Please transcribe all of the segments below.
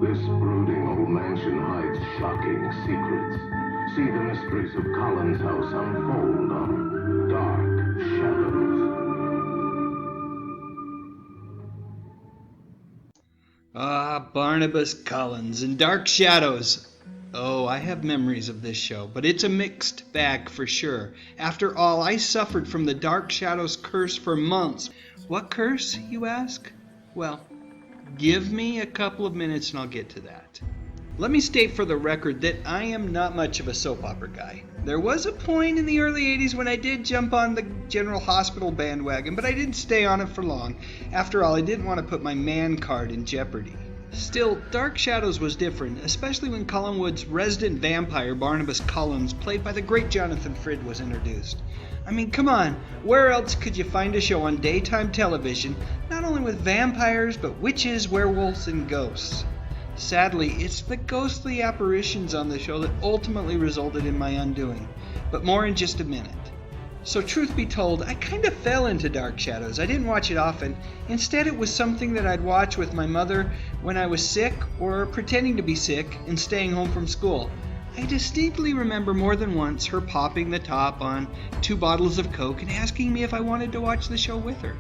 This brooding old mansion hides shocking secrets. See the mysteries of Colin's house unfold on Dark Shadows. Barnabas Collins and Dark Shadows. Oh, I have memories of this show, but it's a mixed bag for sure. After all, I suffered from the Dark Shadows curse for months. What curse, you ask? Well, give me a couple of minutes and I'll get to that. Let me state for the record that I am not much of a soap opera guy. There was a point in the early 80s when I did jump on the General Hospital bandwagon, but I didn't stay on it for long. After all, I didn't want to put my man card in jeopardy. Still, Dark Shadows was different, especially when Collinwood's resident vampire, Barnabas Collins, played by the great Jonathan Frid, was introduced. I mean, come on, where else could you find a show on daytime television, not only with vampires, but witches, werewolves, and ghosts? Sadly, it's the ghostly apparitions on the show that ultimately resulted in my undoing, but more in just a minute. So truth be told, I kind of fell into Dark Shadows. I didn't watch it often. Instead, it was something that I'd watch with my mother when I was sick or pretending to be sick and staying home from school. I distinctly remember more than once her popping the top on 2 bottles of Coke and asking me if I wanted to watch the show with her.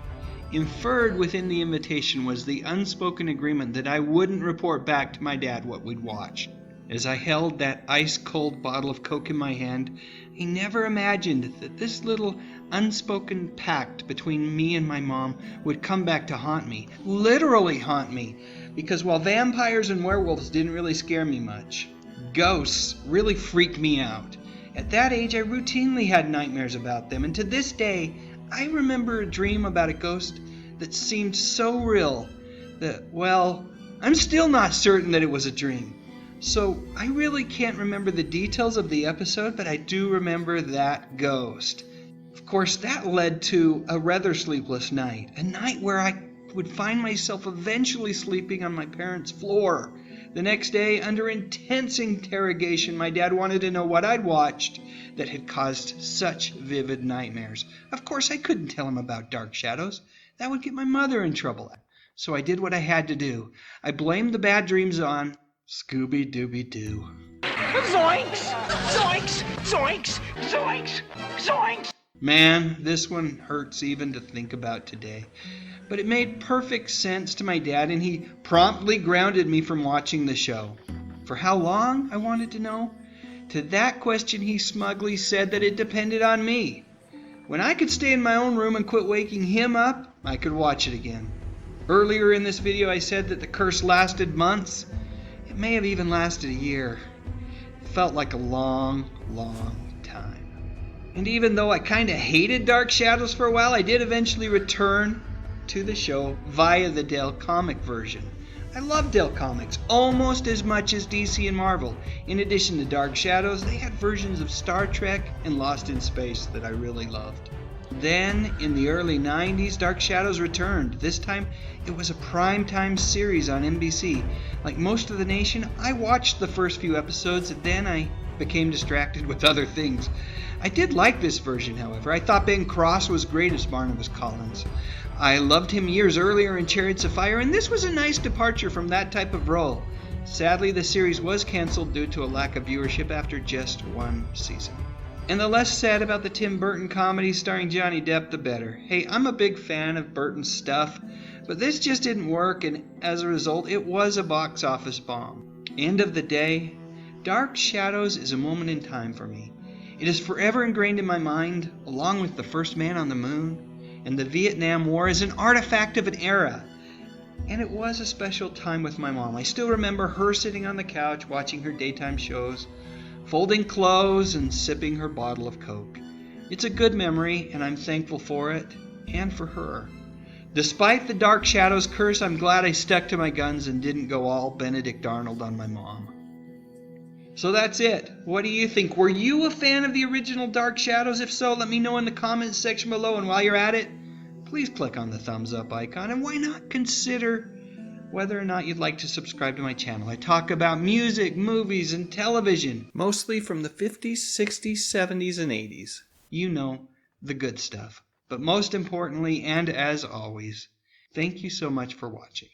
Inferred within the invitation was the unspoken agreement that I wouldn't report back to my dad what we'd watch. As I held that ice-cold bottle of Coke in my hand, I never imagined that this little unspoken pact between me and my mom would come back to haunt me, literally haunt me, because while vampires and werewolves didn't really scare me much, ghosts really freaked me out. At that age, I routinely had nightmares about them, and to this day, I remember a dream about a ghost that seemed so real that, well, I'm still not certain that it was a dream. So I really can't remember the details of the episode, but I do remember that ghost. Of course, that led to a rather sleepless night, a night where I would find myself eventually sleeping on my parents' floor. The next day, under intense interrogation, my dad wanted to know what I'd watched that had caused such vivid nightmares. Of course, I couldn't tell him about Dark Shadows. That would get my mother in trouble. So I did what I had to do. I blamed the bad dreams on Scooby-Dooby-Doo. Zoinks! Zoinks! Zoinks! Zoinks! Zoinks! Man, this one hurts even to think about today. But it made perfect sense to my dad, and he promptly grounded me from watching the show. For how long, I wanted to know? To that question, he smugly said that it depended on me. When I could stay in my own room and quit waking him up, I could watch it again. Earlier in this video, I said that the curse lasted months. It may have even lasted a year. It felt like a long, long time. And even though I kind of hated Dark Shadows for a while, I did eventually return to the show via the Dell comic version. I love Dell Comics almost as much as DC and Marvel. In addition to Dark Shadows, they had versions of Star Trek and Lost in Space that I really loved. Then, in the early 90s, Dark Shadows returned. This time, it was a primetime series on NBC. Like most of the nation, I watched the first few episodes, and then I became distracted with other things. I did like this version, however. I thought Ben Cross was great as Barnabas Collins. I loved him years earlier in Chariots of Fire, and this was a nice departure from that type of role. Sadly, the series was canceled due to a lack of viewership after just 1 season. And the less said about the Tim Burton comedy starring Johnny Depp, the better. Hey, I'm a big fan of Burton's stuff, but this just didn't work, and as a result, it was a box office bomb. End of the day, Dark Shadows is a moment in time for me. It is forever ingrained in my mind, along with The First Man on the Moon and the Vietnam War, as an artifact of an era. And it was a special time with my mom. I still remember her sitting on the couch watching her daytime shows, folding clothes and sipping her bottle of Coke. It's a good memory, and I'm thankful for it and for her. Despite the Dark Shadows curse, I'm glad I stuck to my guns and didn't go all Benedict Arnold on my mom. So that's it. What do you think? Were you a fan of the original Dark Shadows? If so, let me know in the comments section below. And while you're at it, please click on the thumbs up icon. And why not consider whether or not you'd like to subscribe to my channel. I talk about music, movies, and television, mostly from the 50s, 60s, 70s, and 80s. You know, the good stuff. But most importantly, and as always, thank you so much for watching.